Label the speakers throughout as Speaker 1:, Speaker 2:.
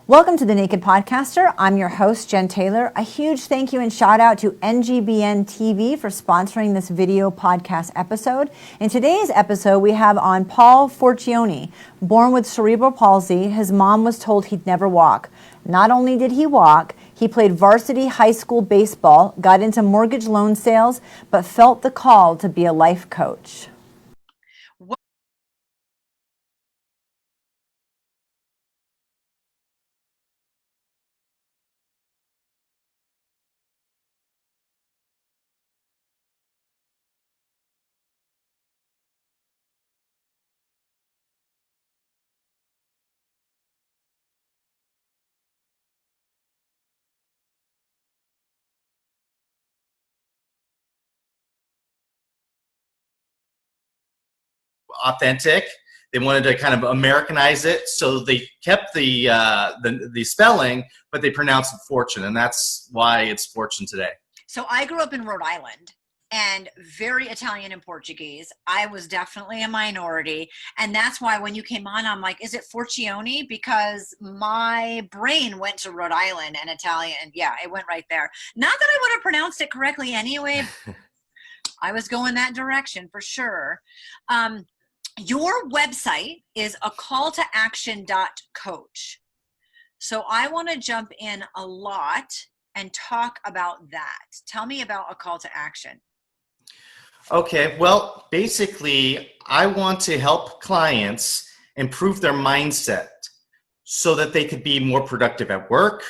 Speaker 1: Welcome to The Naked Podcaster. I'm your host, Jen Taylor. A huge thank you and shout out to NGBN TV for sponsoring this video podcast episode. In today's episode, we have on Paul Forcione. Born with cerebral palsy, his mom was told he'd never walk. Not only did he walk, he played varsity high school baseball, got into mortgage loan sales, but felt the call to be a life coach.
Speaker 2: Authentic. They wanted to kind of Americanize it, so they kept the spelling, but they pronounced it Fortune, and that's why it's Fortune today.
Speaker 3: So I grew up in Rhode Island, and very Italian and Portuguese. I was definitely a minority, and that's why when you came on, I'm like, is it Forcione? Because my brain went to Rhode Island and Italian, and yeah, it went right there. Not that I would have pronounced it correctly anyway. I was going that direction for sure. Your website is acalltoaction.coach. So I want to jump in a lot and talk about that. Tell me about A Call to Action.
Speaker 2: Okay, well, basically, I want to help clients improve their mindset so that they could be more productive at work,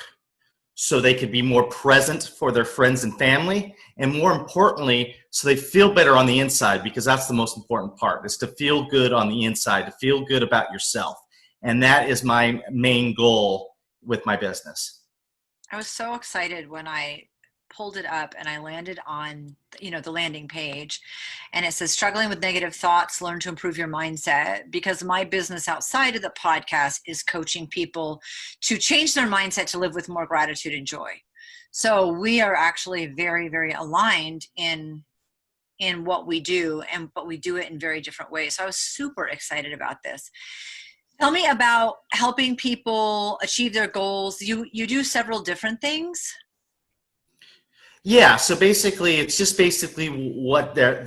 Speaker 2: so they could be more present for their friends and family, and more importantly, so they feel better on the inside, because that's the most important part, is to feel good on the inside, to feel good about yourself. And that is my main goal with my business.
Speaker 3: I was so excited when I pulled it up and I landed on, the landing page, and it says struggling with negative thoughts, learn to improve your mindset, because my business outside of the podcast is coaching people to change their mindset to live with more gratitude and joy. So we are actually very, very aligned in what we do, but we do it in very different ways. So I was super excited about this. Tell me about helping people achieve their goals. You do several different things.
Speaker 2: Yeah, so basically, it's just basically what their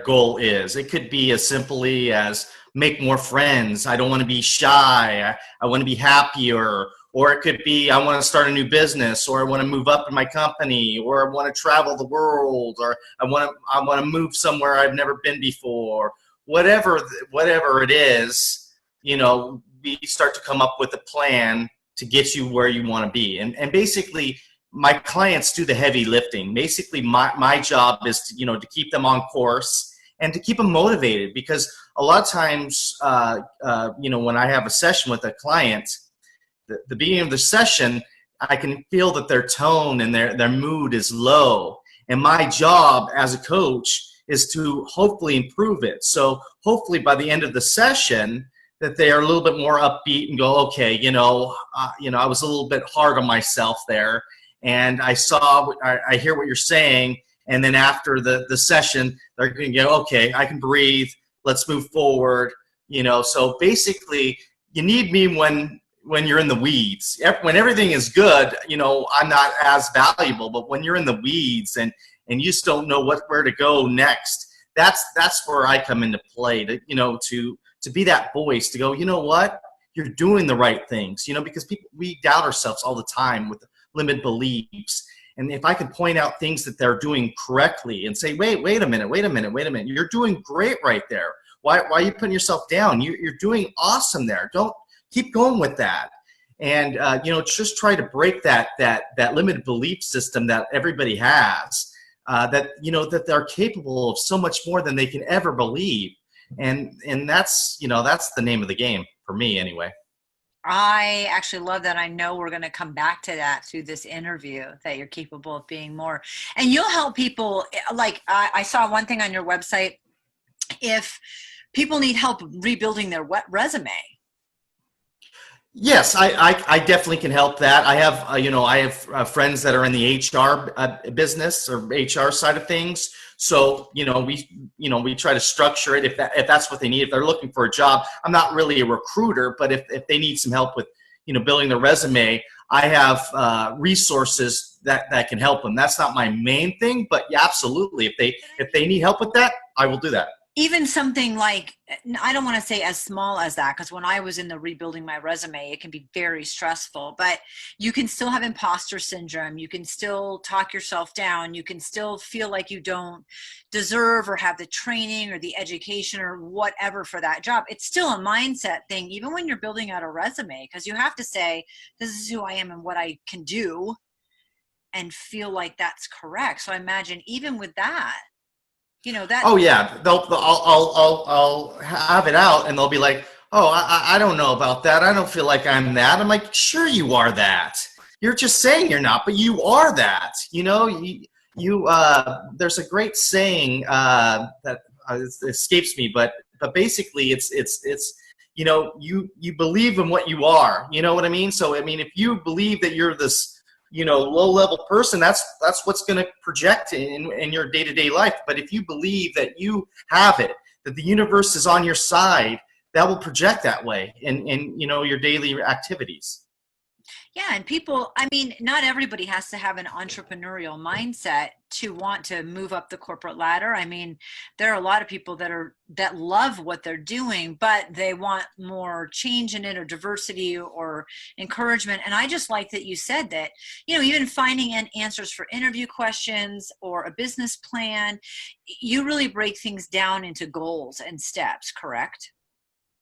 Speaker 2: goal is. It could be as simply as make more friends. I don't want to be shy. I want to be happier. Or it could be I want to start a new business, or I want to move up in my company, or I want to travel the world, or I want to move somewhere I've never been before. Whatever it is, we start to come up with a plan to get you where you want to be. And basically, my clients do the heavy lifting. Basically, my job is to keep them on course and to keep them motivated, because a lot of times, when I have a session with a client, the beginning of the session, I can feel that their tone and their mood is low. And my job as a coach is to hopefully improve it. So hopefully by the end of the session, that they are a little bit more upbeat and go, okay, I was a little bit hard on myself there. And I hear what you're saying. And then after the session, they're going to go, okay, I can breathe. Let's move forward. So basically, you need me when you're in the weeds. When everything is good, I'm not as valuable. But when you're in the weeds and you just don't know where to go next, that's where I come into play. To be that voice, to go, you know what, you're doing the right things. Because we doubt ourselves all the time with limited beliefs. And if I could point out things that they're doing correctly and say, wait a minute, you're doing great right there. Why are you putting yourself down? You're doing awesome there. Don't keep going with that. And just try to break that limited belief system that everybody has. That they're capable of so much more than they can ever believe. And that's the name of the game for me anyway.
Speaker 3: I actually love that. I know we're going to come back to that through this interview, that you're capable of being more. And you'll help people. Like I saw one thing on your website, if people need help rebuilding their resume.
Speaker 2: Yes, I definitely can help that. I have friends that are in the HR business or HR side of things. So, we try to structure it if that's what they need. If they're looking for a job, I'm not really a recruiter, but if they need some help with, building their resume, I have resources that can help them. That's not my main thing, but yeah, absolutely. If they need help with that, I will do that.
Speaker 3: Even something like, I don't want to say as small as that, because when I was in the rebuilding my resume, it can be very stressful, but you can still have imposter syndrome. You can still talk yourself down. You can still feel like you don't deserve or have the training or the education or whatever for that job. It's still a mindset thing, even when you're building out a resume, because you have to say, this is who I am and what I can do, and feel like that's correct. So I imagine even with that, that.
Speaker 2: Oh yeah, I'll have it out, and they'll be like, "Oh, I don't know about that. I don't feel like I'm that." I'm like, "Sure, you are that. You're just saying you're not, but you are that." There's a great saying that it escapes me, but basically, it's you believe in what you are. You know what I mean? So I mean, if you believe that you're this low-level person, that's what's going to project in your day-to-day life. But if you believe that you have it, that the universe is on your side, that will project that way in your daily activities.
Speaker 3: Yeah, and people, I mean, not everybody has to have an entrepreneurial mindset to want to move up the corporate ladder. I mean, there are a lot of people that love what they're doing, but they want more change in it or diversity or encouragement. And I just like that you said that, even finding answers for interview questions or a business plan, you really break things down into goals and steps, correct?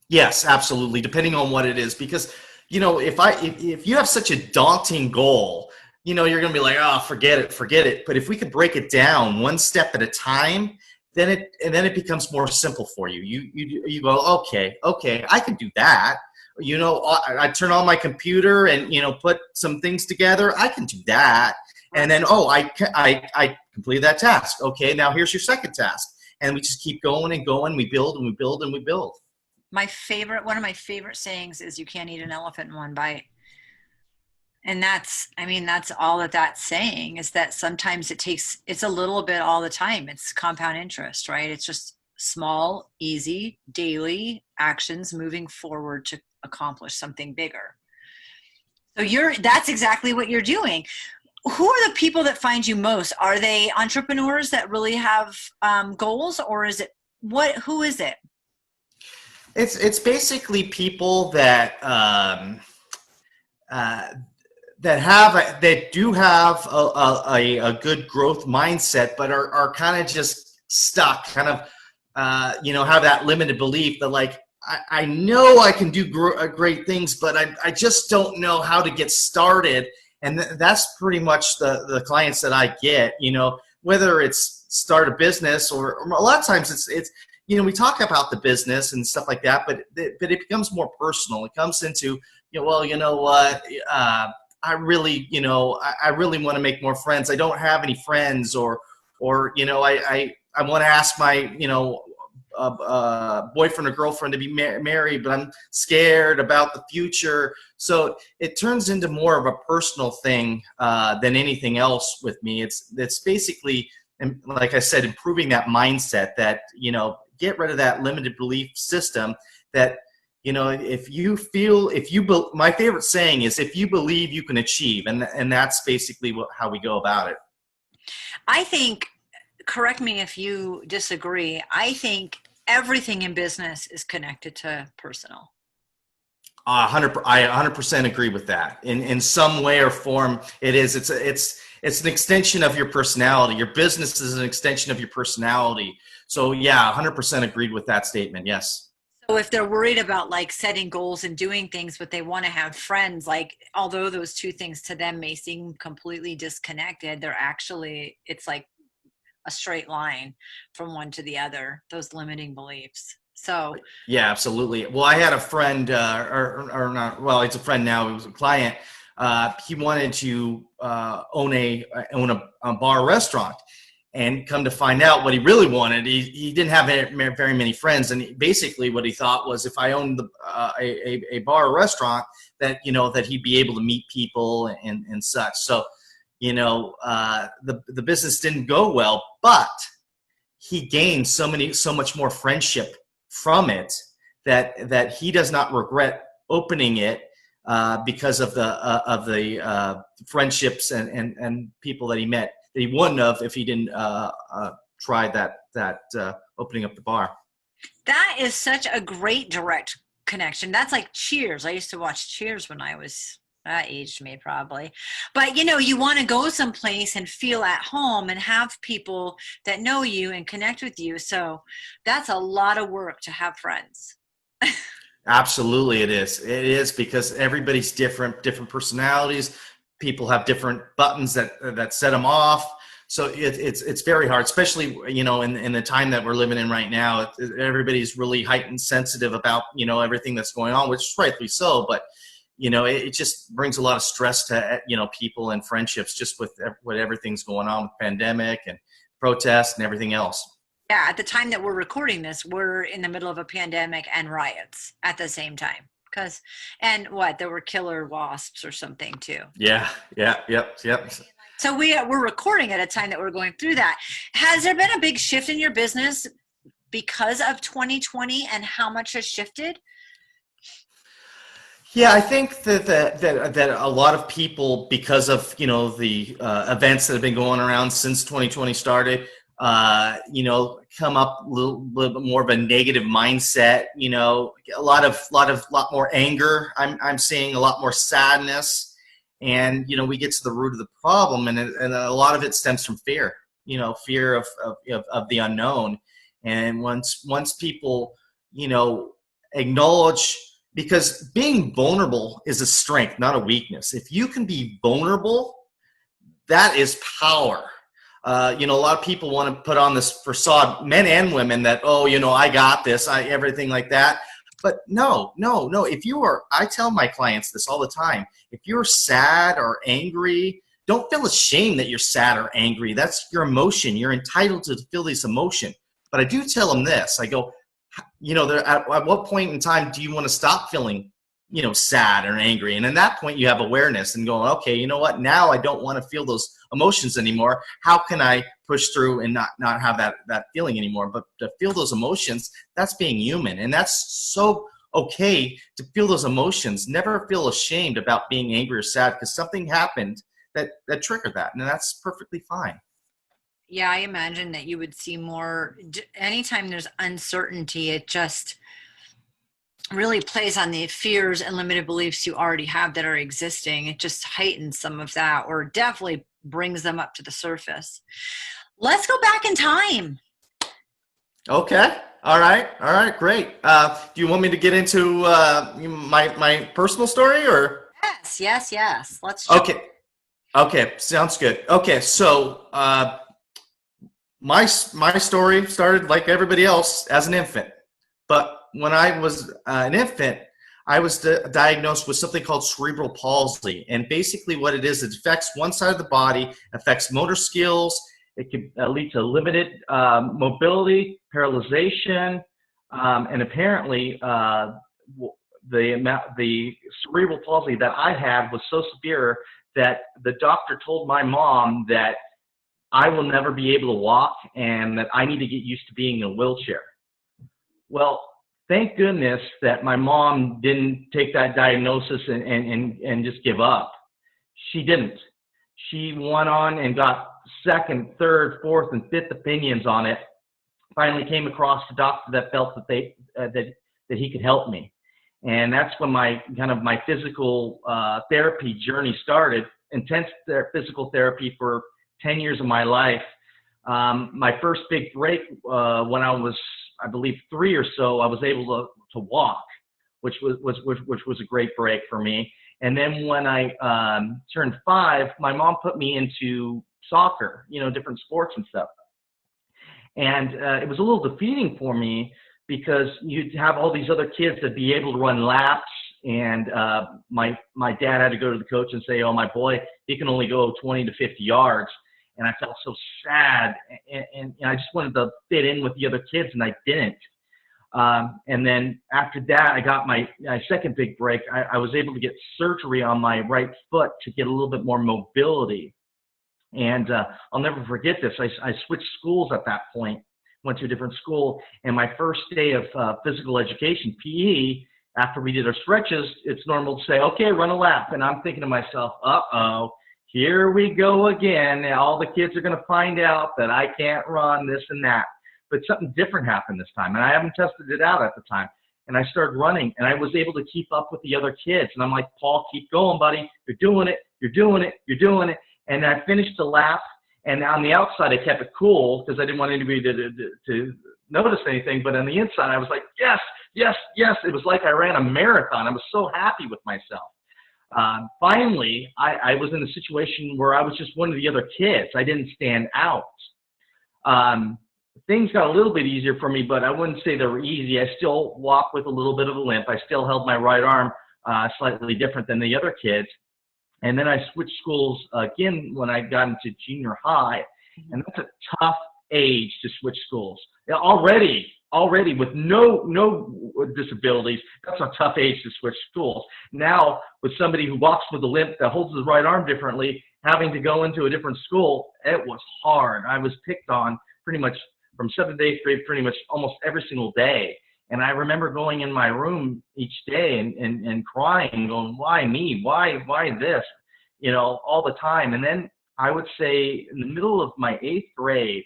Speaker 2: Yes, absolutely, depending on what it is, because if you have such a daunting goal, you're going to be like, oh, forget it. But if we could break it down one step at a time, then it becomes more simple for you. You go, okay, I can do that. I turn on my computer and put some things together. I can do that. And then I completed that task. Okay, now here's your second task, and we just keep going and going. We build and we build and we build.
Speaker 3: One of my favorite sayings is, you can't eat an elephant in one bite. And that's all that's saying, is that sometimes it's a little bit all the time. It's compound interest, right? It's just small, easy, daily actions moving forward to accomplish something bigger. So that's exactly what you're doing. Who are the people that find you most? Are they entrepreneurs that really have goals, or who is it?
Speaker 2: It's basically people that do have a good growth mindset, but are kind of just stuck, kind of have that limited belief that, like, I know I can do great things, but I just don't know how to get started. And that's pretty much the clients that I get, whether it's start a business or a lot of times it's we talk about the business and stuff like that, but it becomes more personal. It comes into, I really want to make more friends. I don't have any friends, or I want to ask my, boyfriend or girlfriend to be married, but I'm scared about the future. So it turns into more of a personal thing than anything else with me. It's basically, and like I said, improving that mindset that, get rid of that limited belief system that, my favorite saying is, if you believe, you can achieve. And that's basically how we go about it.
Speaker 3: I think, correct me if you disagree, I think everything in business is connected to personal.
Speaker 2: I 100% agree with that. In some way or form, it is. It's an extension of your personality. Your business is an extension of your personality. So yeah, 100% agreed with that statement. Yes.
Speaker 3: So if they're worried about like setting goals and doing things, but they want to have friends, like, although those two things to them may seem completely disconnected, it's like a straight line from one to the other, those limiting beliefs. So
Speaker 2: yeah, absolutely. Well, I had a friend, or not. Well, it's a friend now. He was a client. He wanted to own a bar restaurant, and come to find out, what he really wanted, he didn't have very many friends, and basically what he thought was, if I owned a bar or restaurant, that that he'd be able to meet people and such. So the business didn't go well, but he gained so much more friendship from it that he does not regret opening it because of the friendships and people that he met that he wouldn't have if he didn't try that opening up the bar.
Speaker 3: That is such a great direct connection. That's like Cheers. I used to watch Cheers when I was, that aged me probably. But you want to go someplace and feel at home and have people that know you and connect with you. So that's a lot of work to have friends.
Speaker 2: Absolutely, it is. It is, because everybody's different personalities. People have different buttons that set them off. So it's very hard, especially in the time that we're living in right now. Everybody's really heightened sensitive about everything that's going on, which is rightfully so. But it just brings a lot of stress to people and friendships, just with everything's going on with pandemic and protests and everything else.
Speaker 3: Yeah, at the time that we're recording this, we're in the middle of a pandemic and riots at the same time. There were killer wasps or something too.
Speaker 2: Yeah, yep.
Speaker 3: So we're recording at a time that we're going through that. Has there been a big shift in your business because of 2020 and how much has shifted?
Speaker 2: Yeah, I think that a lot of people, because of the events that have been going around since 2020 started, come up a little bit more of a negative mindset. A lot more anger. I'm seeing a lot more sadness, and we get to the root of the problem, and a lot of it stems from fear. Fear of the unknown, and once people acknowledge. Because being vulnerable is a strength, not a weakness. If you can be vulnerable, that is power. A lot of people want to put on this facade, men and women, that, I got this, everything like that. But no. I tell my clients this all the time. If you're sad or angry, don't feel ashamed that you're sad or angry. That's your emotion. You're entitled to feel this emotion. But I do tell them this. I go, at what point in time do you want to stop feeling, sad or angry? And at that point, you have awareness and going, okay, you know what? Now I don't want to feel those emotions anymore. How can I push through and not have that feeling anymore? But to feel those emotions, that's being human. And that's so okay to feel those emotions. Never feel ashamed about being angry or sad, because something happened that triggered that. And that's perfectly fine.
Speaker 3: Yeah, I imagine that you would see more anytime there's uncertainty. It just really plays on the fears and limited beliefs you already have that are existing. It just heightens some of that, or definitely brings them up to the surface. Let's go back in time.
Speaker 2: Okay. All right. Great. Do you want me to get into my personal story, or?
Speaker 3: Yes. Let's.
Speaker 2: Okay. Sounds good. Okay. So, my story started like everybody else as an infant, but when I was an infant, I was diagnosed with something called cerebral palsy, and basically what it is, it affects one side of the body, affects motor skills. It can lead to limited mobility, paralyzation, and apparently the cerebral palsy that I had was so severe that the doctor told my mom that I will never be able to walk and that I need to get used to being in a wheelchair. Well, thank goodness that my mom didn't take that diagnosis and just give up. She didn't. She went on and got second, third, fourth, and fifth opinions on it. Finally came across a doctor that felt that he could help me. And that's when my physical therapy journey started. Intense physical therapy for 10 years of my life. My first big break when I was, I believe, 3 or so, I was able to walk, which was a great break for me. And then when I turned 5, my mom put me into soccer, different sports and stuff. And it was a little defeating for me, because you'd have all these other kids that'd be able to run laps. And my dad had to go to the coach and say, oh, my boy, he can only go 20 to 50 yards. And I felt so sad, and I just wanted to fit in with the other kids, and I didn't. And then after that, I got my second big break. I was able to get surgery on my right foot to get a little bit more mobility. And I'll never forget this. I switched schools at that point, went to a different school, and my first day of physical education, PE, after we did our stretches, it's normal to say, okay, run a lap. And I'm thinking to myself, uh-oh, here we go again. All the kids are going to find out that I can't run this and that. But something different happened this time, and I haven't tested it out at the time. And I started running, and I was able to keep up with the other kids. And I'm like, Paul, keep going, buddy. You're doing it. You're doing it. You're doing it. And I finished the lap, and on the outside, I kept it cool because I didn't want anybody to notice anything. But on the inside, I was like, yes, yes, yes. It was like I ran a marathon. I was so happy with myself. Finally, I was in a situation where I was just one of the other kids. I didn't stand out. Things got a little bit easier for me, but I wouldn't say they were easy. I still walk with a little bit of a limp. I still held my right arm slightly different than the other kids. And then I switched schools again when I got into junior high. And that's a tough age to switch schools. Already with no disabilities, that's a tough age to switch schools. Now, with somebody who walks with a limp that holds his right arm differently, having to go into a different school, it was hard. I was picked on pretty much from 7th to 8th grade, pretty much almost every single day. And I remember going in my room each day and crying, going, why me? Why this? You know, all the time. And then I would say in the middle of my 8th grade,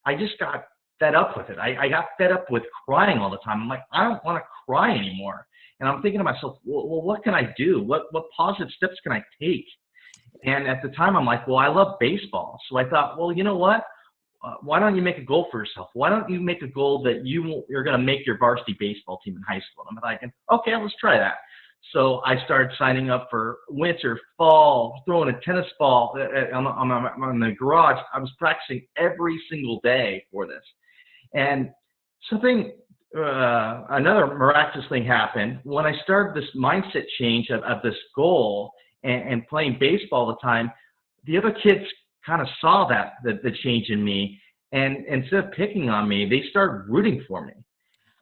Speaker 2: I just got fed up with it. I got fed up with crying all the time. I'm like, I don't want to cry anymore. And I'm thinking to myself, well, what can I do? What positive steps can I take? And at the time, I'm like, well, I love baseball. So I thought, well, you know what? Why don't you make a goal for yourself? Why don't you make a goal that you're going to make your varsity baseball team in high school? And I'm thinking, okay, let's try that. So I started signing up for winter, fall, throwing a tennis ball on the garage. I was practicing every single day for this. And another miraculous thing happened when I started this mindset change of this goal and playing baseball all the time. The other kids kind of saw the change in me, and instead of picking on me, they started rooting for me.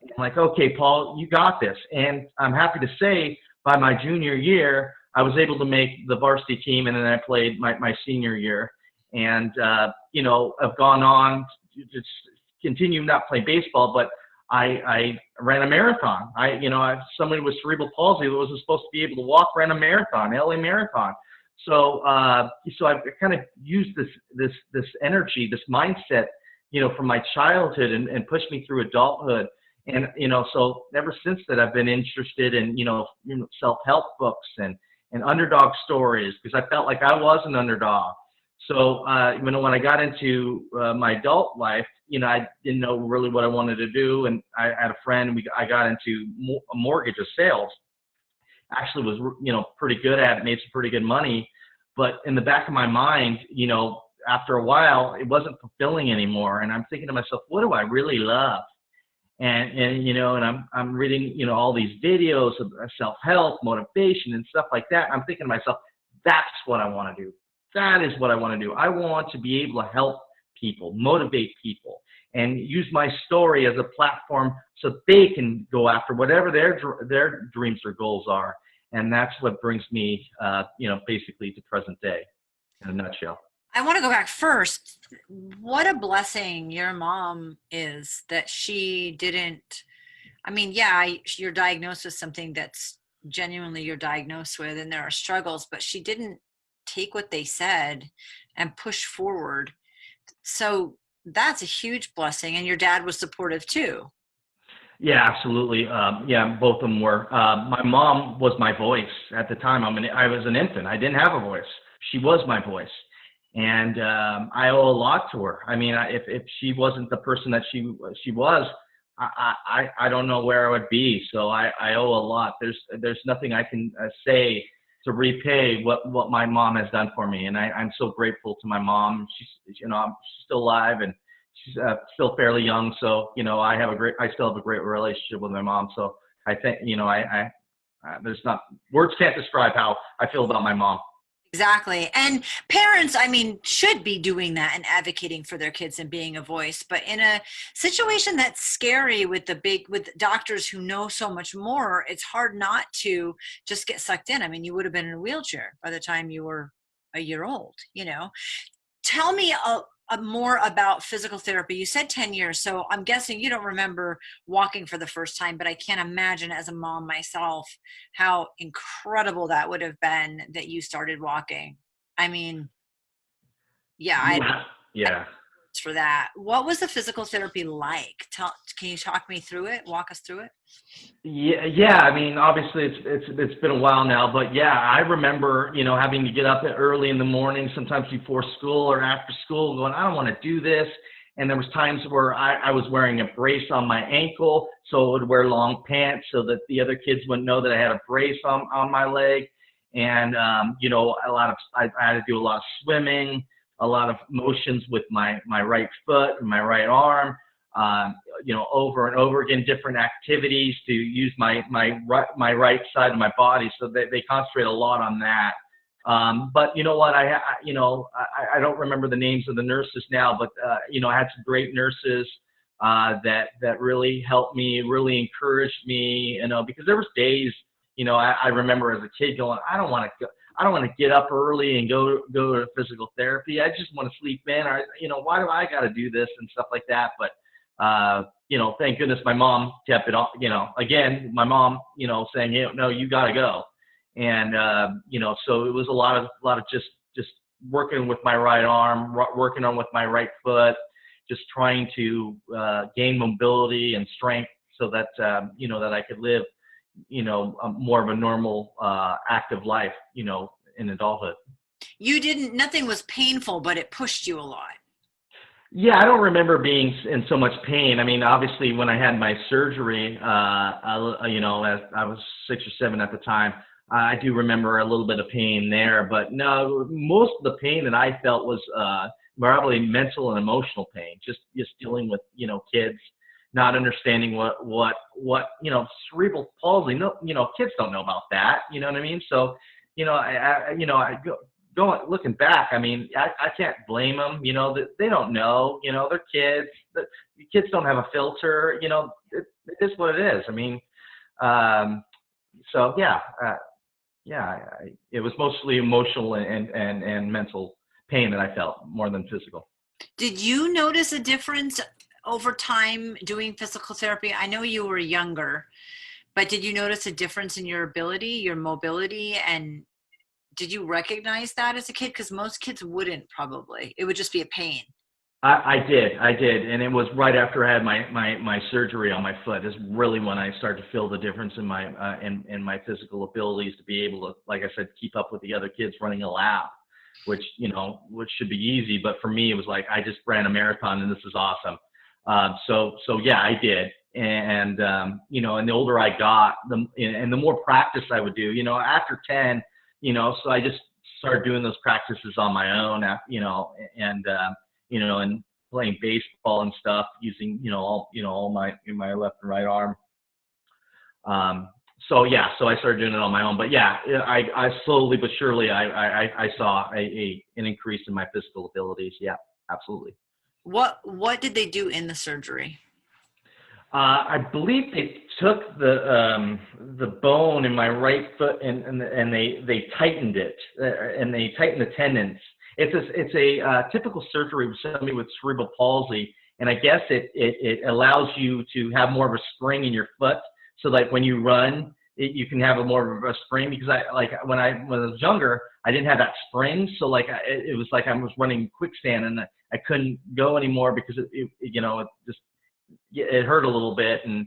Speaker 2: I'm like, okay, Paul, you got this. And I'm happy to say by my junior year, I was able to make the varsity team, and then I played my senior year. And, I've gone on to just continue not playing baseball, but I ran a marathon. Somebody with cerebral palsy that wasn't supposed to be able to walk ran a marathon, LA marathon. So I've kind of used this energy, this mindset, from my childhood and pushed me through adulthood. And, so ever since that, I've been interested in, self-help books and underdog stories, because I felt like I was an underdog. So, when I got into my adult life, I didn't know really what I wanted to do. And I had a friend, I got into mortgage sales. Actually was, pretty good at it, made some pretty good money. But in the back of my mind, after a while, it wasn't fulfilling anymore. And I'm thinking to myself, what do I really love? And I'm reading, all these videos of self-help, motivation and stuff like that. I'm thinking to myself, that's what I want to do. That is what I want to do. I want to be able to help people, motivate people, and use my story as a platform so they can go after whatever their dreams or goals are. And that's what brings me, basically to present day in a nutshell.
Speaker 3: I want to go back first. What a blessing your mom is that she didn't, you're diagnosed with something that's genuinely you're diagnosed with, and there are struggles, but she didn't take what they said and push forward. So that's a huge blessing. And your dad was supportive too.
Speaker 2: Yeah, absolutely. Both of them were. My mom was my voice at the time. I was an infant. I didn't have a voice. She was my voice. And I owe a lot to her. I mean, if she wasn't the person that she was, I don't know where I would be. So I owe a lot. There's nothing I can say to repay what my mom has done for me. And I'm so grateful to my mom. She's still alive, and she's still fairly young. So, I still have a great relationship with my mom. So I think, there's not, words can't describe how I feel about my mom.
Speaker 3: Exactly. And parents, should be doing that and advocating for their kids and being a voice. But in a situation that's scary with doctors who know so much more, it's hard not to just get sucked in. You would have been in a wheelchair by the time you were a year old, Tell me more about physical therapy. You said 10 years, so I'm guessing you don't remember walking for the first time, but I can't imagine as a mom myself how incredible that would have been that you started walking. I mean, yeah,
Speaker 2: Yeah.
Speaker 3: I
Speaker 2: Yeah.
Speaker 3: for that. What was the physical therapy like? Can you talk me through it? Walk us through it?
Speaker 2: Yeah. I mean, obviously it's been a while now, but yeah, I remember, having to get up early in the morning, sometimes before school or after school, going, I don't want to do this. And there was times where I was wearing a brace on my ankle, so I would wear long pants so that the other kids wouldn't know that I had a brace on my leg. And, I had to do a lot of swimming, a lot of motions with my right foot and my right arm, over and over again, different activities to use my right side of my body. So they concentrate a lot on that. But you know what, I don't remember the names of the nurses now, but, I had some great nurses, that really helped me, really encouraged me, because there was days, I remember as a kid going, I don't want to get up early and go to physical therapy. I just want to sleep in, or, why do I got to do this and stuff like that? But, thank goodness my mom kept it on, again, my mom, saying, hey, no, you got to go. And, so it was a lot of just working with my right arm, working on with my right foot, just trying to, gain mobility and strength so that, that I could live, more of a normal, active life, in adulthood.
Speaker 3: Nothing was painful, but it pushed you a lot.
Speaker 2: Yeah, I don't remember being in so much pain. I mean, obviously, when I had my surgery, as I was 6 or 7 at the time, I do remember a little bit of pain there. But no, most of the pain that I felt was probably mental and emotional pain. Just dealing with kids, not understanding what cerebral palsy. No, kids don't know about that. You know what I mean? So, I looking back, I mean, I can't blame them. They don't know. They're kids. The kids don't have a filter. It is what it is. I mean, so yeah, it was mostly emotional and mental pain that I felt more than physical.
Speaker 3: Did you notice a difference over time doing physical therapy? I know you were younger, but did you notice a difference in your ability, your mobility, and did you recognize that as a kid? Because most kids wouldn't probably. It would just be a pain.
Speaker 2: I did, and it was right after I had my surgery on my foot is really when I started to feel the difference in my in my physical abilities to be able to, like I said, keep up with the other kids running a lap, which should be easy, but for me it was like I just ran a marathon and this is awesome. So yeah, I did, and and the older I got, the more practice I would do. After 10, so I just started doing those practices on my own, and playing baseball and stuff using, all my left and right arm. So yeah, so I started doing it on my own, but yeah, I slowly but surely, I saw an increase in my physical abilities. Yeah, absolutely.
Speaker 3: What did they do in the surgery?
Speaker 2: I believe they took the bone in my right foot and they tightened it, and they tightened the tendons. It's a typical surgery with somebody with cerebral palsy, and I guess it allows you to have more of a spring in your foot, so like when you run, you can have more of a spring. Because when I was younger, I didn't have that spring, so it was like I was running quicksand and I couldn't go anymore because it hurt a little bit, and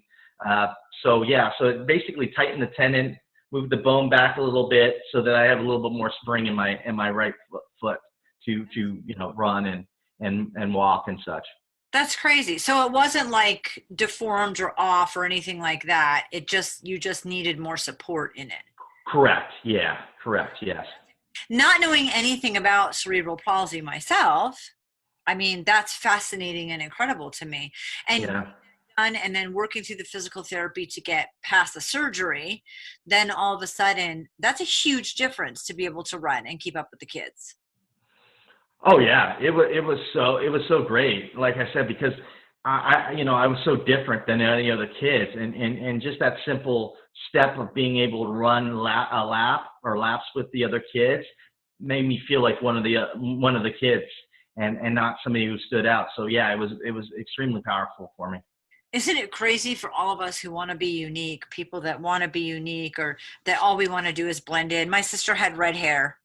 Speaker 2: so it basically tightened the tendon, moved the bone back a little bit so that I have a little bit more spring in my right foot to run and walk and such.
Speaker 3: That's crazy. So it wasn't like deformed or off or anything like that. You just needed more support in it.
Speaker 2: Correct. Yeah. Correct. Yes.
Speaker 3: Not knowing anything about cerebral palsy myself, I mean, that's fascinating and incredible to me. And
Speaker 2: yeah.
Speaker 3: And then working through the physical therapy to get past the surgery, then all of a sudden, that's a huge difference to be able to run and keep up with the kids.
Speaker 2: Oh yeah, it was so great. Like I said, because I was so different than any other kids, and just that simple step of being able to run a lap or laps with the other kids made me feel like one of the kids. and not somebody who stood out. So yeah, it was extremely powerful for me.
Speaker 3: Isn't it crazy for all of us who want to be unique, people that want to be unique, or that all we want to do is blend in? My sister had red hair,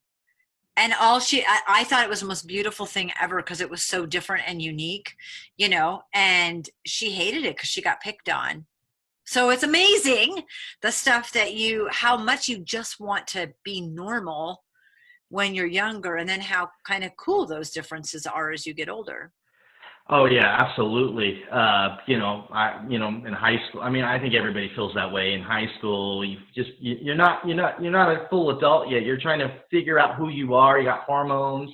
Speaker 3: and I thought it was the most beautiful thing ever because it was so different and unique, and she hated it because she got picked on. So it's amazing the stuff how much you just want to be normal when you're younger, and then how kind of cool those differences are as you get older.
Speaker 2: Oh yeah, absolutely. In high school, I mean, I think everybody feels that way in high school. You're not a full adult yet. You're trying to figure out who you are. You got hormones,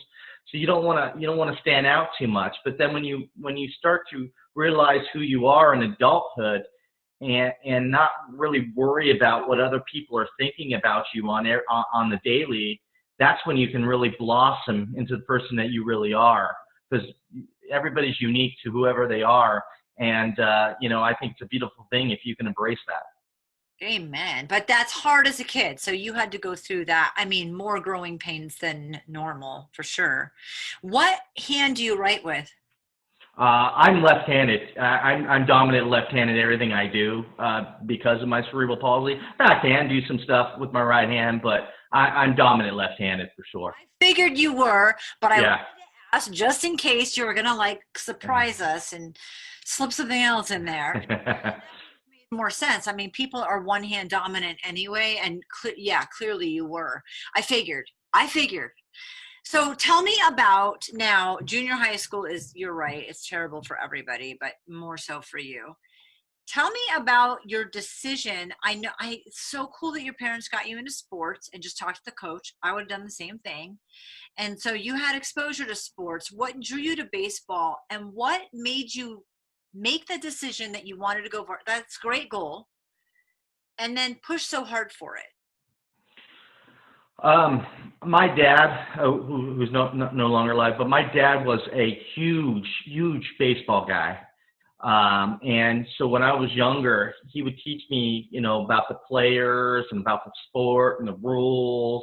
Speaker 2: so you don't want to stand out too much. But then when you start to realize who you are in adulthood, and not really worry about what other people are thinking about you on the daily, that's when you can really blossom into the person that you really are, because everybody's unique to whoever they are. And, I think it's a beautiful thing if you can embrace that.
Speaker 3: Amen. But that's hard as a kid. So you had to go through that. I mean, more growing pains than normal, for sure. What hand do you write with?
Speaker 2: I'm left-handed. I'm dominant left-handed in everything I do because of my cerebral palsy. I can do some stuff with my right hand, but I'm dominant left-handed for sure.
Speaker 3: I figured you were, but I wanted to ask just in case you were going to surprise us and slip something else in there. That made more sense. I mean, people are one-hand dominant anyway, and clearly you were. I figured. So tell me about now, junior high school you're right, it's terrible for everybody, but more so for you. Tell me about your decision. I know it's so cool that your parents got you into sports and just talked to the coach. I would have done the same thing. And so you had exposure to sports. What drew you to baseball, and what made you make the decision that you wanted to go for it? That's a great goal. And then push so hard for it.
Speaker 2: My dad, who's no longer alive, but my dad was a huge baseball guy. And so when I was younger, he would teach me, about the players and about the sport and the rules.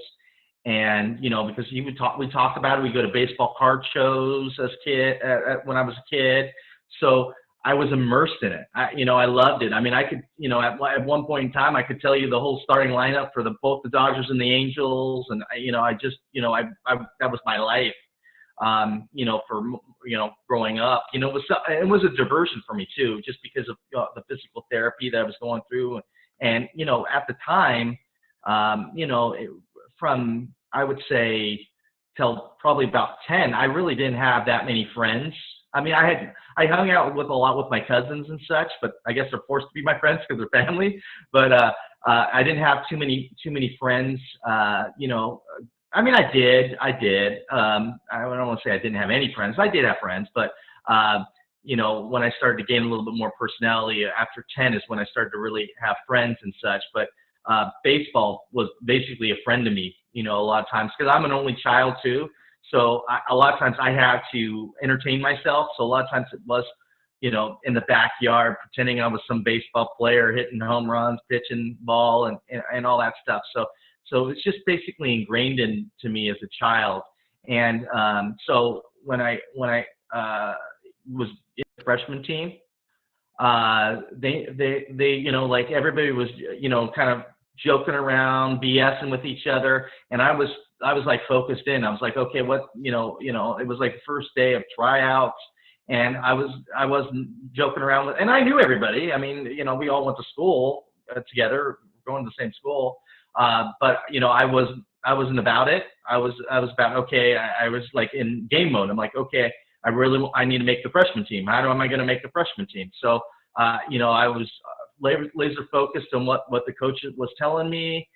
Speaker 2: And, because we talked about it. We go to baseball card shows when I was a kid. So I was immersed in it. I loved it. I mean, I could, at one point in time, I could tell you the whole starting lineup for both the Dodgers and the Angels. And, that was my life, growing up. It was a diversion for me too, just because of the physical therapy that I was going through. And, at the time, from, I would say, till probably about 10, I really didn't have that many friends. I mean, I hung out a lot with my cousins and such, but I guess they're forced to be my friends because they're family. But I didn't have too many friends. I mean, I did. I don't want to say I didn't have any friends. I did have friends, but when I started to gain a little bit more personality after 10 is when I started to really have friends and such. But baseball was basically a friend to me, a lot of times, because I'm an only child too. So a lot of times I had to entertain myself. So a lot of times it was, in the backyard, pretending I was some baseball player, hitting home runs, pitching ball, and all that stuff. So it's just basically ingrained into me as a child. And so when I was in the freshman team, they like everybody was, kind of joking around, BSing with each other, and I was like focused in. I was like, okay, what, it was like the first day of tryouts, and I wasn't joking around with, and I knew everybody. I mean, we all went to school together, going to the same school, but I wasn't about it. I was about, okay, I was like in game mode. I'm like, okay, I need to make the freshman team. How am I going to make the freshman team? So, I was laser focused on what the coach was telling me,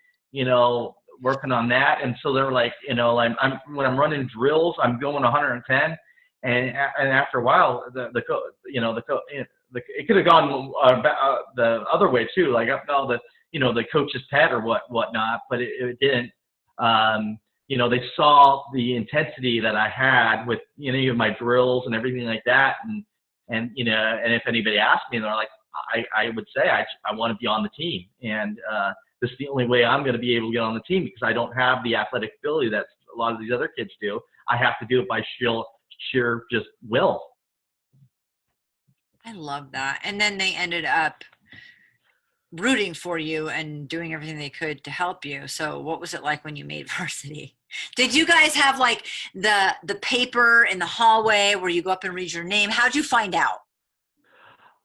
Speaker 2: working on that. And so they're like, when I'm running drills, I'm going 110. And after a while, it could have gone the other way too. Like I felt the coach's pet or whatnot, but it didn't. They saw the intensity that I had with, my drills and everything like that. And if anybody asked me, they're like, I would say, I want to be on the team. And, this is the only way I'm going to be able to get on the team, because I don't have the athletic ability that a lot of these other kids do. I have to do it by sheer just will.
Speaker 3: I love that. And then they ended up rooting for you and doing everything they could to help you. So what was it like when you made varsity? Did you guys have like the paper in the hallway where you go up and read your name? How'd you find out?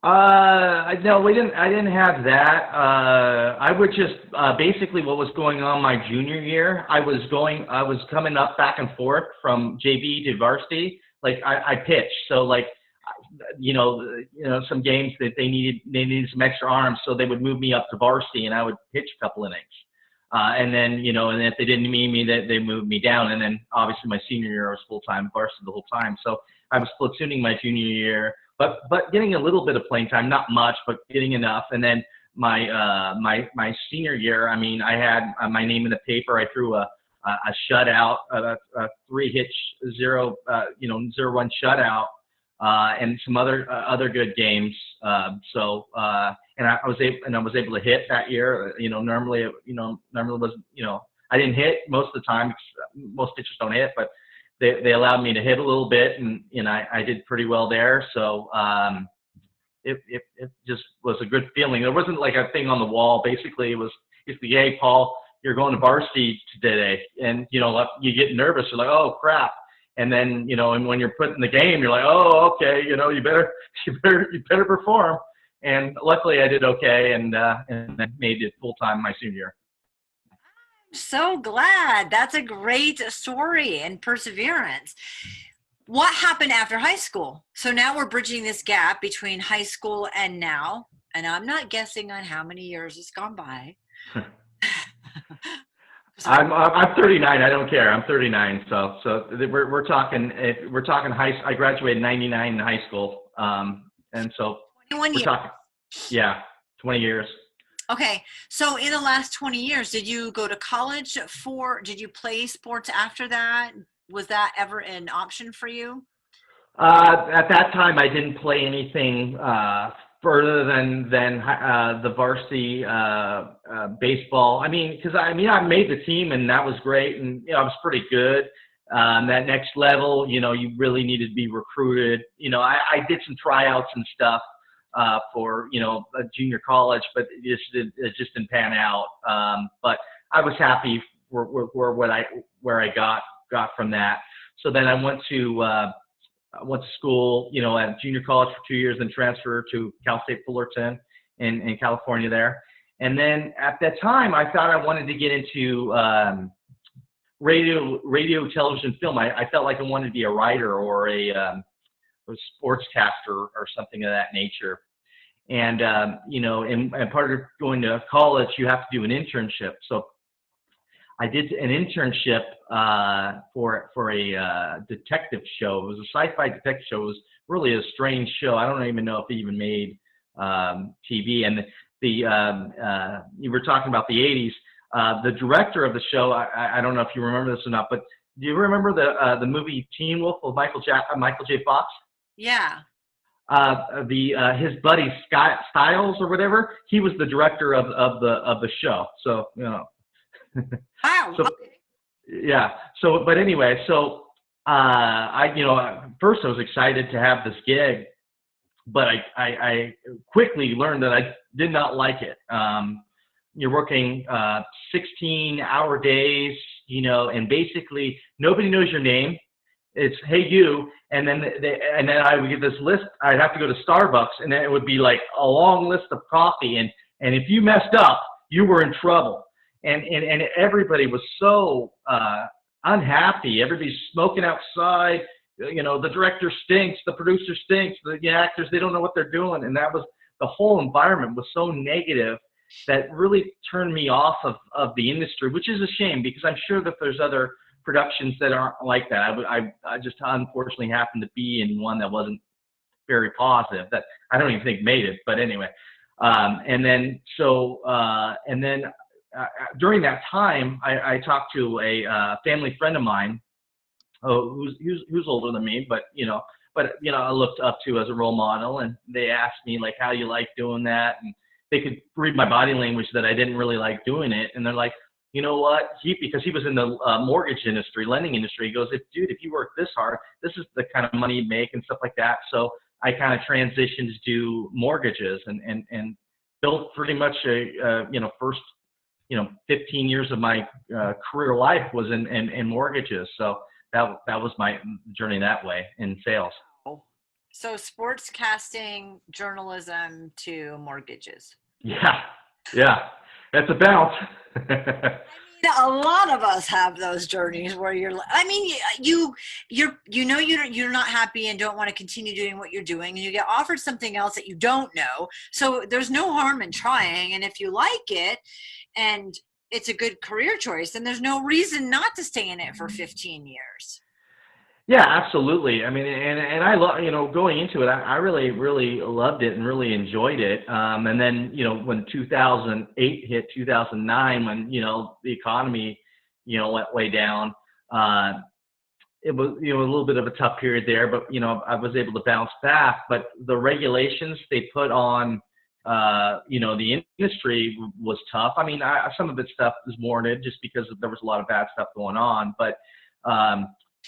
Speaker 2: No, we didn't. I didn't have that. I would just basically what was going on my junior year. I was coming up back and forth from JV to varsity. Like I pitched, so like some games that they needed some extra arms, so they would move me up to varsity, and I would pitch a couple innings. And then and if they didn't need me, they moved me down. And then obviously my senior year I was full time varsity the whole time. So I was platooning my junior year. But getting a little bit of playing time, not much, but getting enough. And then my senior year, I mean, I had my name in the paper. I threw a shutout, a 3-hit 0-1 shutout, and some other good games. And I was able to hit that year. Normally was I didn't hit most of the time. Most pitchers don't hit, but they allowed me to hit a little bit, and I did pretty well there. So it just was a good feeling. There wasn't like a thing on the wall. Basically, it was hey, Paul, you're going to varsity today, and you get nervous. You're like, oh crap, and then and when you're put in the game, you're like, oh okay, you better perform. And luckily, I did okay, and then made it full time my senior year.
Speaker 3: So glad. That's a great story and perseverance. What happened after high school? So now we're bridging this gap between high school and now, and I'm not guessing on how many years has gone by.
Speaker 2: I'm 39. I don't care. I'm 39. So we're talking I graduated in 99 in high school. And so
Speaker 3: 21 years.
Speaker 2: Talking, 20 years.
Speaker 3: Okay, so in the last 20 years, did you go to college did you play sports after that? Was that ever an option for you?
Speaker 2: At that time, I didn't play anything further than the varsity baseball. I mean, because I made the team, and that was great, and I was pretty good. That next level, you really needed to be recruited. I did some tryouts and stuff for a junior college, but it just didn't pan out. But I was happy where I got from that. So then I went to school, at junior college for 2 years, then transferred to Cal State Fullerton in California there. And then at that time, I thought I wanted to get into radio, television, film. I felt like I wanted to be a writer or a sportscaster or something of that nature. And, and part of going to college, you have to do an internship. So I did an internship for a detective show. It was a sci-fi detective show. It was really a strange show. I don't even know if it even made TV. And you were talking about the 80s. The director of the show, I don't know if you remember this or not, but do you remember the movie Teen Wolf with Michael J. Fox?
Speaker 3: Yeah.
Speaker 2: His buddy Styles or whatever, he was the director of the show. So
Speaker 3: Wow.
Speaker 2: So, yeah. So, but anyway, so first I was excited to have this gig, but I quickly learned that I did not like it. You're working 16-hour days, and basically nobody knows your name. It's hey you, and then I would get this list. I'd have to go to Starbucks, and then it would be like a long list of coffee, and if you messed up, you were in trouble. And everybody was so unhappy. Everybody's smoking outside. The director stinks, the producer stinks, the actors, they don't know what they're doing, and that was the whole environment was so negative that really turned me off of the industry, which is a shame because I'm sure that there's other productions that aren't like that. I just unfortunately happened to be in one that wasn't very positive, that I don't even think made it, but anyway. During that time, I talked to a family friend of mine who's older than me, but I looked up to as a role model, and they asked me like, how you like doing that? And they could read my body language that I didn't really like doing it. And they're like, you know what? Because he was in the mortgage industry, lending industry. He goes, if you work this hard, this is the kind of money you make and stuff like that. So I kind of transitioned to do mortgages and built pretty much first 15 years of my career life was in mortgages. So that was my journey that way in sales.
Speaker 3: So sportscasting, journalism to mortgages.
Speaker 2: Yeah. That's a bounce.
Speaker 3: A lot of us have those journeys where you're not happy and don't want to continue doing what you're doing, and you get offered something else that you don't know. So there's no harm in trying, and if you like it and it's a good career choice, then there's no reason not to stay in it for 15 years.
Speaker 2: Yeah, absolutely. I mean, and I love, going into it, I really, really loved it and really enjoyed it. And then, when 2008 hit, 2009, when, the economy, went way down, it was, a little bit of a tough period there, but, I was able to bounce back. But the regulations they put on, the industry was tough. I mean, some of its stuff was warranted just because there was a lot of bad stuff going on, but,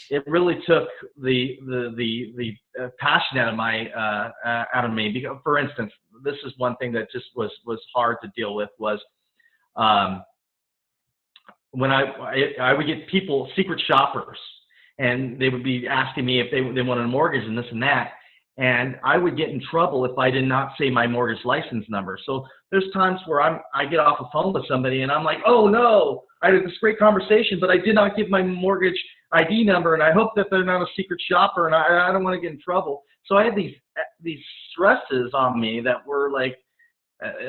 Speaker 2: it really took the passion out of me. Because, for instance, this is one thing that just was hard to deal with was when I would get people, secret shoppers, and they would be asking me if they wanted a mortgage and this and that, and I would get in trouble if I did not say my mortgage license number. So there's times where I get off the phone with somebody and I'm like, oh no, I had this great conversation, but I did not give my mortgage ID number, and I hope that they're not a secret shopper, and I don't want to get in trouble. So I had these stresses on me that were like,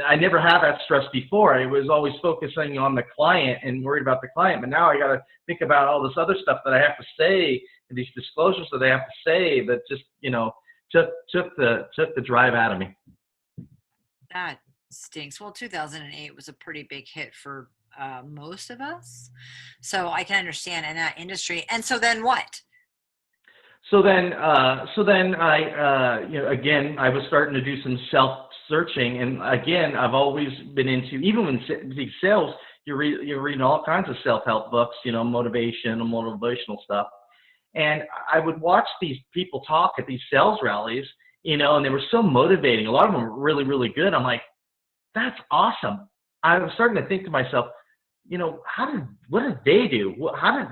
Speaker 2: I never had that stress before. I was always focusing on the client and worried about the client, but now I got to think about all this other stuff that I have to say and these disclosures that I have to say that just, took the drive out of me.
Speaker 3: That stinks. Well, 2008 was a pretty big hit for most of us, so I can understand in that industry. And so then what?
Speaker 2: So then I, again, I was starting to do some self-searching, and again, I've always been into, even when sales, you're reading all kinds of self-help books, motivational stuff, and I would watch these people talk at these sales rallies, and they were so motivating. A lot of them were really, really good. I'm like, that's awesome. I was starting to think to myself, what did they do? And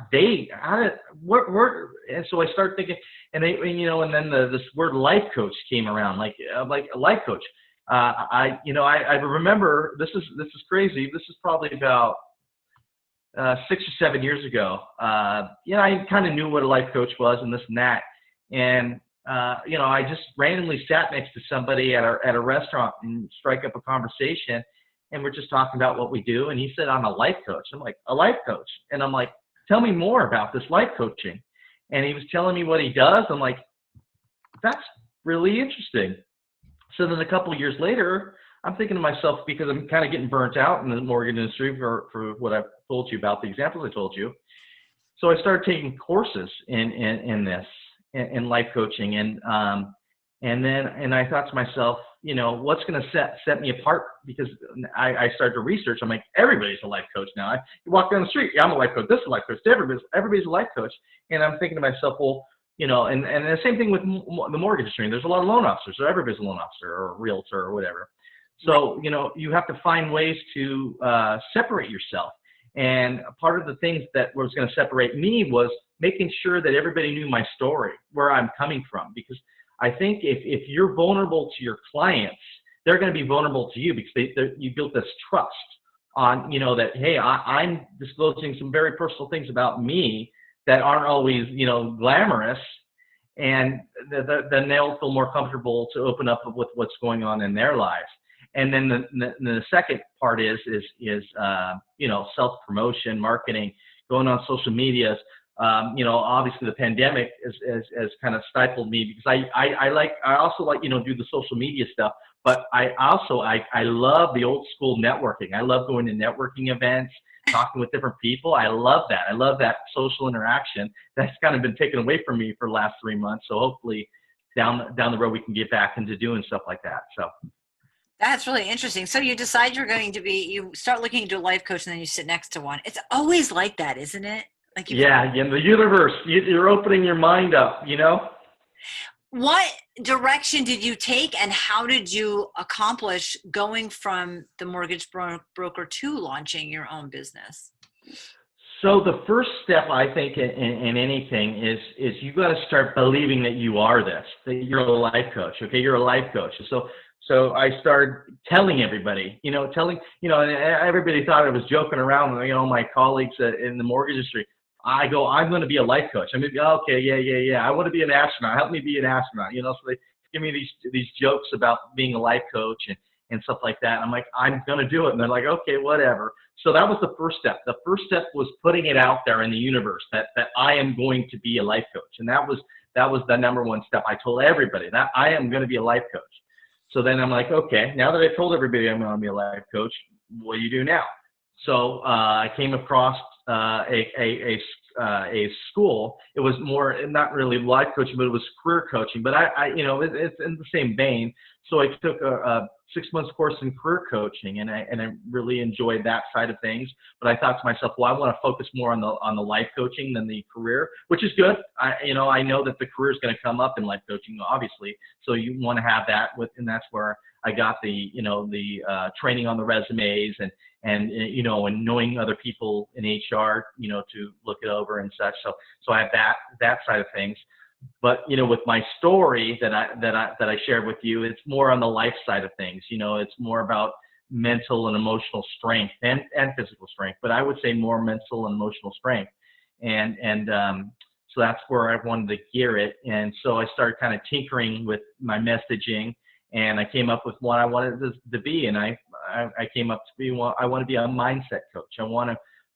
Speaker 2: so I started thinking, and and then this word life coach came around, like a life coach. I remember, this is crazy. This is probably about 6 or 7 years ago. I kind of knew what a life coach was and this and that. And, I just randomly sat next to somebody at a restaurant and strike up a conversation. And we're just talking about what we do. And he said, I'm a life coach. I'm like, a life coach? And I'm like, tell me more about this life coaching. And he was telling me what he does. I'm like, that's really interesting. So then a couple of years later, I'm thinking to myself, because I'm kind of getting burnt out in the mortgage industry for what I've told you about, the examples I told you. So I started taking courses in this, in life coaching. And I thought to myself, what's going to set me apart? Because I started to research. I'm like, everybody's a life coach now. You walk down the street, yeah, I'm a life coach. This is a life coach. Everybody's a life coach. And I'm thinking to myself, well, and the same thing with the mortgage industry. There's a lot of loan officers, so everybody's a loan officer or a realtor or whatever. So, you have to find ways to separate yourself. And part of the things that was going to separate me was making sure that everybody knew my story, where I'm coming from. Because I think if you're vulnerable to your clients, they're going to be vulnerable to you, because you built this trust on, that, hey, I'm disclosing some very personal things about me that aren't always, glamorous. And then they'll feel more comfortable to open up with what's going on in their lives. And then the second part is self-promotion, marketing, going on social medias. Obviously the pandemic has kind of stifled me, because I also like, do the social media stuff, but I love the old school networking. I love going to networking events, talking with different people. I love that. I love that social interaction. That's kind of been taken away from me for the last 3 months. So hopefully down the road, we can get back into doing stuff like that. So.
Speaker 3: That's really interesting. So you decide you start looking into a life coach and then you sit next to one. It's always like that, isn't it? Like
Speaker 2: Yeah, in the universe, you're opening your mind up,
Speaker 3: what direction did you take and how did you accomplish going from the mortgage broker to launching your own business?
Speaker 2: So the first step, I think, in anything is you got to start believing that you are this, that you're a life coach. Okay, you're a life coach. So I started telling everybody, and everybody thought I was joking around. My colleagues in the mortgage industry. I go, I'm going to be a life coach. Okay, yeah. I want to be an astronaut. Help me be an astronaut. So they give me these jokes about being a life coach and stuff like that. I'm like, I'm going to do it. And they're like, okay, whatever. So that was the first step. The first step was putting it out there in the universe that I am going to be a life coach. And that was the number one step. I told everybody that I am going to be a life coach. So then I'm like, okay, now that I told everybody I'm going to be a life coach, what do you do now? So I came across a school. It was more not really life coaching, but it was career coaching. But it's in the same vein. So I took a 6 months course in career coaching, and I really enjoyed that side of things. But I thought to myself, well, I want to focus more on the life coaching than the career, which is good. I know that the career is going to come up in life coaching, obviously. So you want to have that and that's where I got the training on the resumes and knowing other people in HR, to look it over and such. So I have that side of things. But with my story that I shared with you, it's more on the life side of things. It's more about mental and emotional strength and physical strength, but I would say more mental and emotional strength. And so that's where I wanted to gear it. And so I started kind of tinkering with my messaging, and I came up with what I wanted to be. And I came up to be, I want to be a mindset coach. I want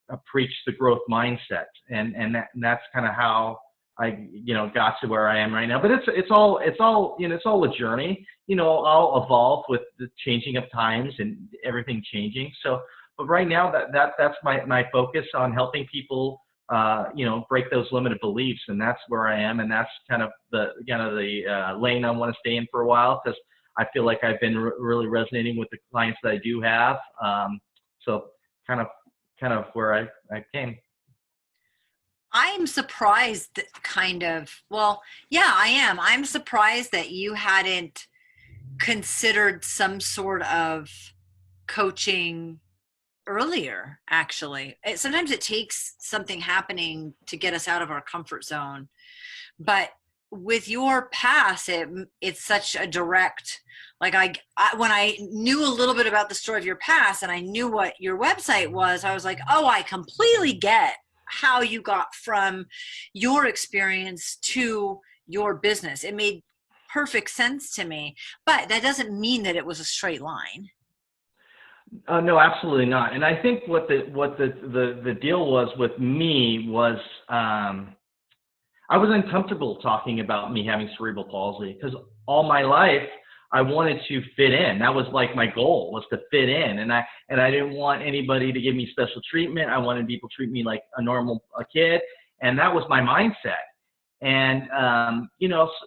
Speaker 2: to preach the growth mindset, and that's kind of how I got to where I am right now. But it's all a journey. I'll evolve with the changing of times and everything changing. So, but right now that's my focus on helping people break those limited beliefs, and that's where I am, and that's kind of the lane I want to stay in for a while, because I feel like I've been really resonating with the clients that I do have. So kind of where I came.
Speaker 3: I'm surprised I am. I'm surprised that you hadn't considered some sort of coaching earlier, actually. Sometimes it takes something happening to get us out of our comfort zone. But with your past, it's such a direct, like when I knew a little bit about the story of your past and I knew what your website was, I was like, oh, I completely get how you got from your experience to your business. It made perfect sense to me, but that doesn't mean that it was a straight line.
Speaker 2: No, absolutely not. And I think what the deal was with me was I was uncomfortable talking about me having cerebral palsy, because all my life I wanted to fit in. That was like my goal, was to fit in, and I didn't want anybody to give me special treatment. I wanted people to treat me like a kid, and that was my mindset. And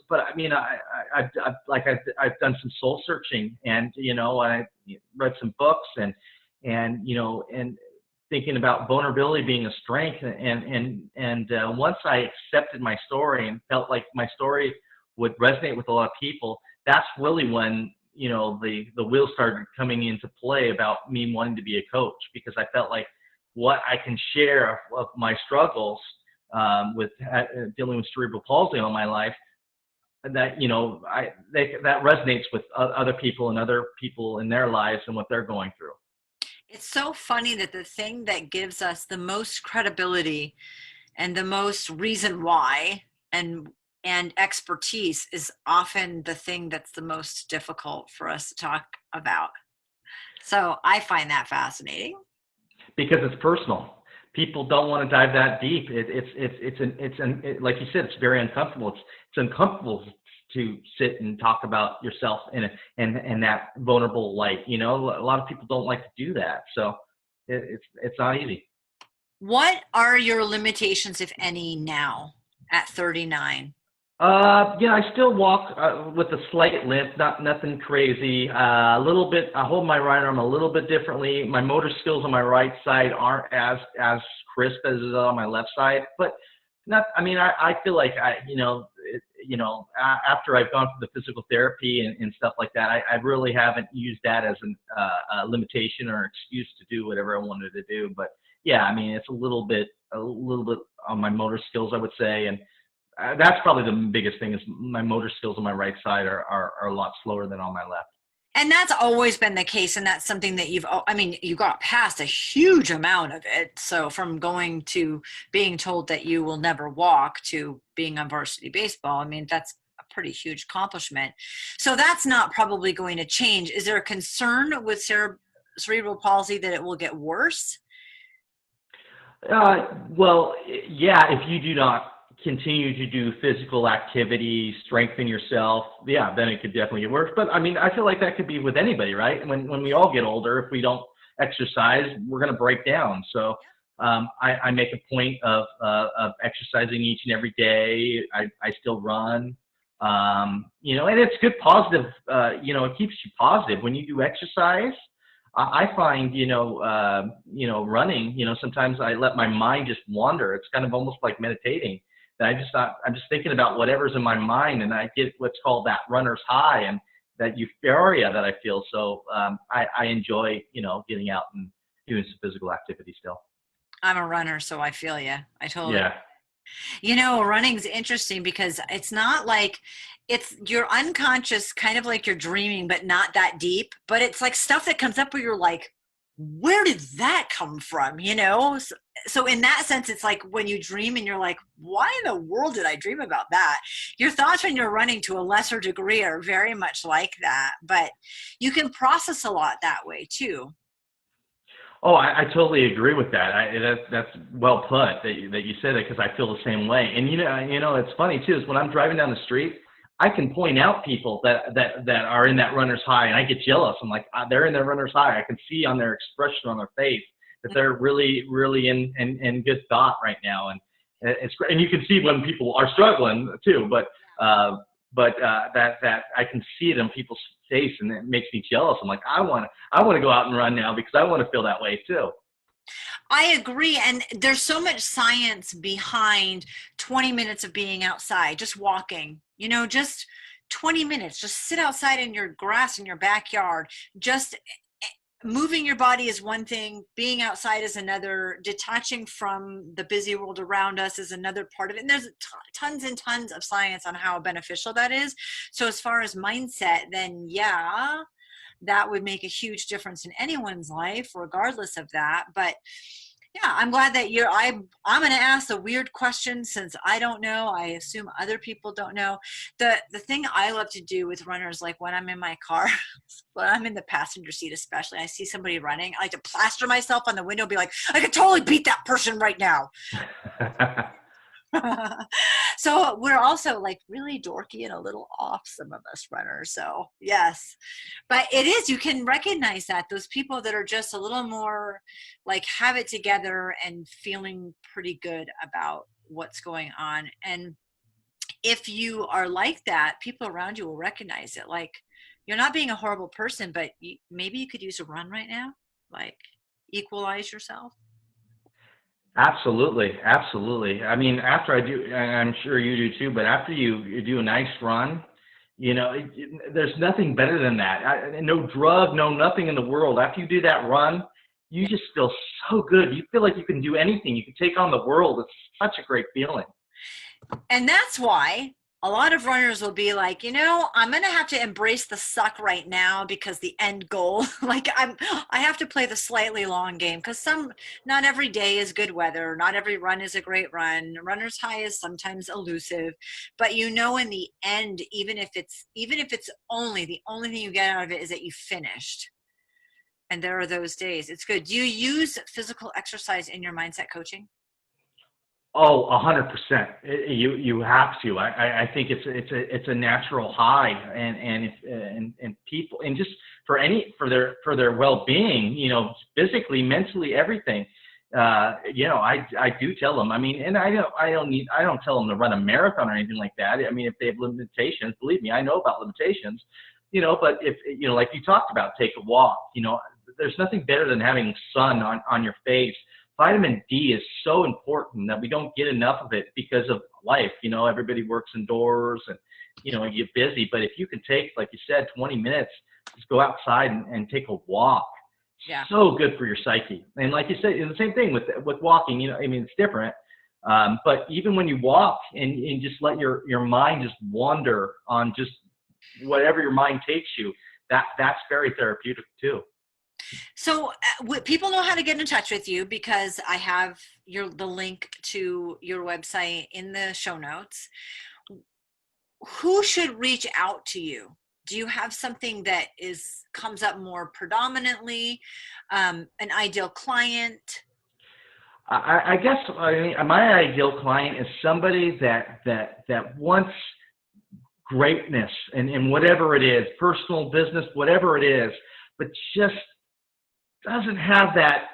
Speaker 2: but I mean, I've done some soul searching, and I read some books, and thinking about vulnerability being a strength, and once I accepted my story and felt like my story would resonate with a lot of people, that's really when the wheels started coming into play about me wanting to be a coach, because I felt like what I can share of my struggles with dealing with cerebral palsy all my life, that that resonates with other people and other people in their lives and what they're going through.
Speaker 3: It's so funny that the thing that gives us the most credibility and the most reason why and expertise is often the thing that's the most difficult for us to talk about. So I find that fascinating.
Speaker 2: Because it's personal. People don't want to dive that deep. Like you said, it's very uncomfortable. It's uncomfortable to sit and talk about yourself in that vulnerable light. A lot of people don't like to do that. So it's not easy.
Speaker 3: What are your limitations, if any, now at 39?
Speaker 2: I still walk with a slight limp, nothing crazy. A little bit. I hold my right arm a little bit differently. My motor skills on my right side aren't as crisp as on my left side, but not. I mean, I feel like after I've gone through the physical therapy and stuff like that, I really haven't used that as a limitation or excuse to do whatever I wanted to do. But yeah, I mean, it's a little bit on my motor skills, I would say, and that's probably the biggest thing is my motor skills on my right side are a lot slower than on my left.
Speaker 3: And that's always been the case. And that's something that you got past a huge amount of it. So from going to being told that you will never walk to being on varsity baseball, I mean, that's a pretty huge accomplishment. So that's not probably going to change. Is there a concern with cerebral palsy that it will get worse?
Speaker 2: Well, yeah, if you do not continue to do physical activity, strengthen yourself, yeah, then it could definitely get worse. But I mean, I feel like that could be with anybody, right? When we all get older, if we don't exercise, we're going to break down. So I make a point of exercising each and every day. I still run, and it's good positive. It keeps you positive when you do exercise. I find, running, sometimes I let my mind just wander. It's kind of almost like meditating. I'm just thinking about whatever's in my mind, and I get what's called that runner's high and that euphoria that I feel. So I enjoy, getting out and doing some physical activity still.
Speaker 3: I'm a runner, so I feel you. I totally.
Speaker 2: Yeah.
Speaker 3: Running's interesting because it's not like you're unconscious, kind of like you're dreaming, but not that deep. But it's like stuff that comes up where you're like, where did that come from? So in that sense, it's like when you dream and you're like, why in the world did I dream about that? Your thoughts when you're running to a lesser degree are very much like that, but you can process a lot that way too.
Speaker 2: Oh, I totally agree with that. That's well put that you said that, because I feel the same way. And it's funny too, is when I'm driving down the street, I can point out people that are in that runner's high, and I get jealous. I'm like, they're in their runner's high. I can see on their expression on their face that they're really, really in good thought right now. And it's great. And you can see when people are struggling too, but that I can see it on people's face, and it makes me jealous. I'm like, I want to go out and run now because I want to feel that way too.
Speaker 3: I agree. And there's so much science behind 20 minutes of being outside, just walking, just 20 minutes, just sit outside in your grass in your backyard. Just moving your body is one thing, being outside is another, detaching from the busy world around us is another part of it. And there's tons and tons of science on how beneficial that is. So as far as mindset, then yeah, that would make a huge difference in anyone's life, regardless of that. But yeah, I'm glad that I'm going to ask a weird question since I don't know. I assume other people don't know. The thing I love to do with runners, like when I'm in my car, when I'm in the passenger seat especially, I see somebody running, I like to plaster myself on the window, be like, I could totally beat that person right now. So we're also like really dorky and a little off, some of us runners. So yes, but it is, you can recognize that those people that are just a little more like have it together and feeling pretty good about what's going on. And if you are like that, people around you will recognize it. Like, you're not being a horrible person, but maybe you could use a run right now, like equalize yourself.
Speaker 2: Absolutely. I mean, after I do, and I'm sure you do too, but after you do a nice run, there's nothing better than that. No drug, no nothing in the world. After you do that run, you just feel so good. You feel like you can do anything. You can take on the world. It's such a great feeling.
Speaker 3: And that's why a lot of runners will be like, I'm going to have to embrace the suck right now because the end goal, like I have to play the slightly long game because not every day is good weather. Not every run is a great run. Runner's high is sometimes elusive, but in the end, even if it's the only thing you get out of it is that you finished. And there are those days. It's good. Do you use physical exercise in your mindset coaching?
Speaker 2: Oh, 100%. You have to. I think it's a natural high, and people, and just for their well-being, physically, mentally, everything. I do tell them. I mean, and I don't tell them to run a marathon or anything like that. I mean, if they have limitations, believe me, I know about limitations. But if like you talked about, take a walk. There's nothing better than having sun on your face. Vitamin D is so important that we don't get enough of it because of life. Everybody works indoors and you get busy. But if you can take, like you said, 20 minutes, just go outside and take a walk.
Speaker 3: Yeah.
Speaker 2: So good for your psyche. And like you said, the same thing with walking, it's different. But even when you walk and just let your mind just wander on just whatever your mind takes you, that's very therapeutic too.
Speaker 3: So people know how to get in touch with you because I have the link to your website in the show notes. Who should reach out to you? Do you have something that comes up more predominantly, an ideal client?
Speaker 2: I guess my ideal client is somebody that wants greatness in whatever it is, personal, business, whatever it is, but just doesn't have that,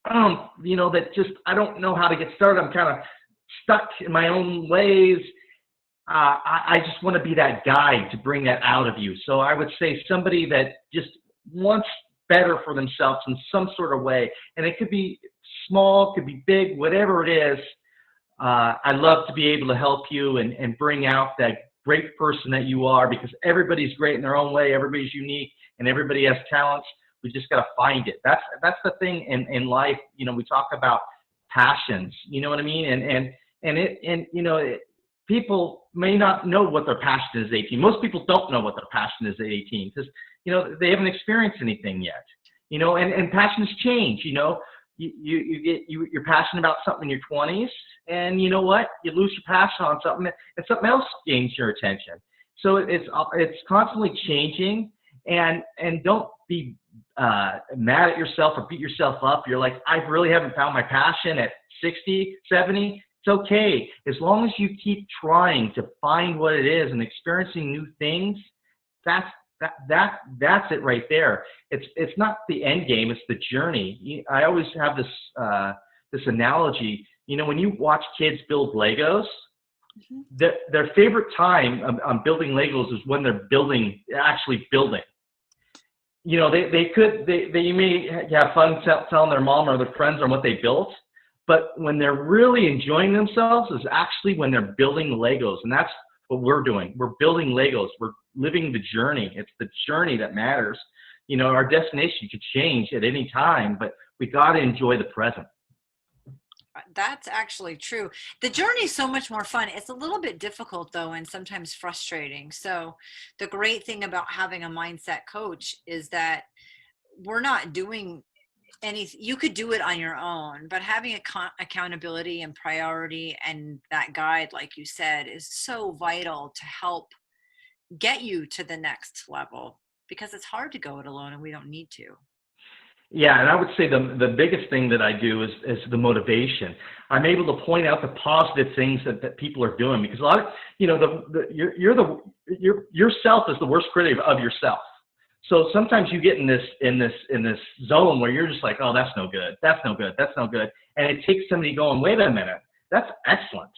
Speaker 2: that just, I don't know how to get started. I'm kind of stuck in my own ways. I just want to be that guide to bring that out of you. So I would say somebody that just wants better for themselves in some sort of way. And it could be small, could be big, whatever it is. I'd love to be able to help you and bring out that great person that you are, because everybody's great in their own way. Everybody's unique and everybody has talents. We just got to find it. That's the thing in life. We talk about passions, you know what I mean? People may not know what their passion is at 18. Most people don't know what their passion is at 18 because, they haven't experienced anything yet, and passions change, you're passionate about something in your 20s, and you know what? You lose your passion on something and something else gains your attention. So it's constantly changing, and don't be mad at yourself or beat yourself up. You're like, I really haven't found my passion at 60, 70. It's okay. As long as you keep trying to find what it is and experiencing new things, that's it right there. It's not the end game, it's the journey. I always have this analogy. When you watch kids build Legos, their favorite time on building Legos is when they're actually building. They may have fun telling their mom or their friends on what they built, but when they're really enjoying themselves is actually when they're building Legos. And that's what we're doing. We're building Legos. We're living the journey. It's the journey that matters. Our destination could change at any time, but we got to enjoy the present.
Speaker 3: That's actually true. The journey is so much more fun. It's a little bit difficult though, and sometimes frustrating. So the great thing about having a mindset coach is that we're not doing anything. You could do it on your own, but having accountability and priority and that guide, like you said, is so vital to help get you to the next level, because it's hard to go it alone and we don't need to.
Speaker 2: Yeah, and I would say the biggest thing that I do is the motivation. I'm able to point out the positive things that people are doing, because a lot of yourself is the worst critic of yourself. So sometimes you get in this zone where you're just like, oh, that's no good, that's no good, that's no good, and it takes somebody going, wait a minute, that's excellent.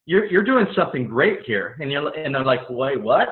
Speaker 2: You're doing something great here, and they're like, wait, what?